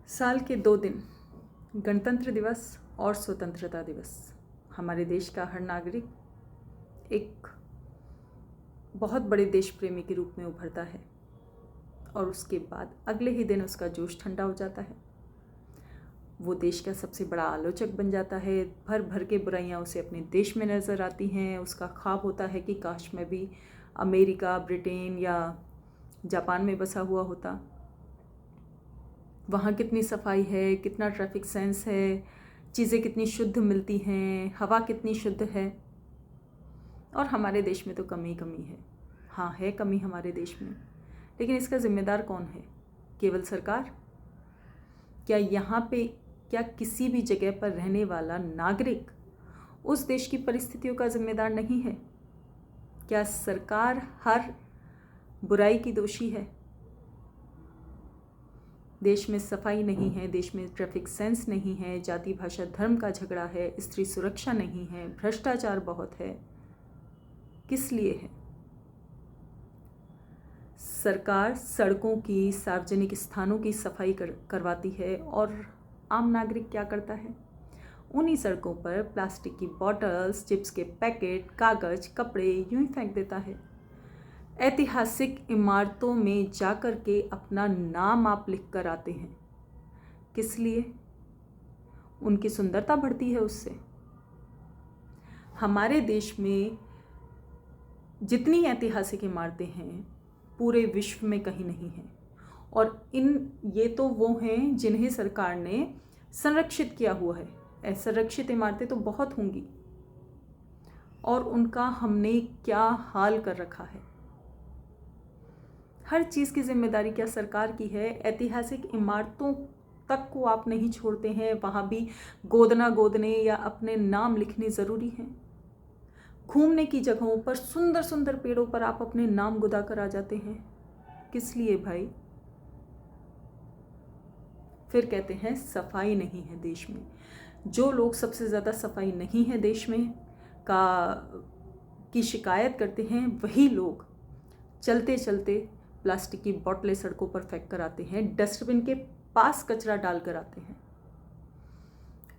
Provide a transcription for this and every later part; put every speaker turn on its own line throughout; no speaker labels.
साल के 2 दिन गणतंत्र दिवस और स्वतंत्रता दिवस हमारे देश का हर नागरिक एक बहुत बड़े देश प्रेमी के रूप में उभरता है और उसके बाद अगले ही दिन उसका जोश ठंडा हो जाता है। वो देश का सबसे बड़ा आलोचक बन जाता है। भर भर के बुराइयां उसे अपने देश में नज़र आती हैं। उसका ख्वाब होता है कि काश मैं भी अमेरिका, ब्रिटेन या जापान में बसा हुआ होता। वहाँ कितनी सफाई है, कितना ट्रैफिक सेंस है, चीज़ें कितनी शुद्ध मिलती हैं, हवा कितनी शुद्ध है। और हमारे देश में तो कमी कमी है। हाँ, है कमी हमारे देश में, लेकिन इसका जिम्मेदार कौन है? केवल सरकार? क्या किसी भी जगह पर रहने वाला नागरिक उस देश की परिस्थितियों का जिम्मेदार नहीं है? क्या सरकार हर बुराई की दोषी है? देश में सफाई नहीं है, देश में ट्रैफिक सेंस नहीं है, जाति भाषा धर्म का झगड़ा है, स्त्री सुरक्षा नहीं है, भ्रष्टाचार बहुत है। किस लिए है? सरकार सड़कों की, सार्वजनिक स्थानों की सफाई करवाती है और आम नागरिक क्या करता है? उन्हीं सड़कों पर प्लास्टिक की बॉटल्स, चिप्स के पैकेट, कागज, कपड़े यूं ही फेंक देता है। ऐतिहासिक इमारतों में जाकर के अपना नाम आप लिख कर आते हैं। किस लिए? उनकी सुंदरता बढ़ती है उससे। हमारे देश में जितनी ऐतिहासिक इमारतें हैं पूरे विश्व में कहीं नहीं हैं। और ये तो वो हैं जिन्हें सरकार ने संरक्षित किया हुआ है। असंरक्षित इमारतें तो बहुत होंगी और उनका हमने क्या हाल कर रखा है। हर चीज़ की जिम्मेदारी क्या सरकार की है? ऐतिहासिक इमारतों तक को आप नहीं छोड़ते हैं, वहाँ भी गोदने या अपने नाम लिखने ज़रूरी हैं। घूमने की जगहों पर सुंदर सुंदर पेड़ों पर आप अपने नाम गुदा कर आ जाते हैं। किस लिए भाई? फिर कहते हैं सफाई नहीं है देश में। जो लोग सबसे ज़्यादा सफाई नहीं है देश में की शिकायत करते हैं, वही लोग चलते चलते प्लास्टिक की बोतलें सड़कों पर फेंक कर आते हैं, डस्टबिन के पास कचरा डाल कर आते हैं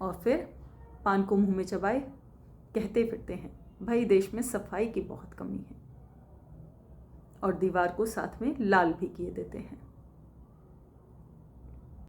और फिर पान को मुंह में चबाए कहते फिरते हैं भाई देश में सफाई की बहुत कमी है, और दीवार को साथ में लाल भी किए देते हैं।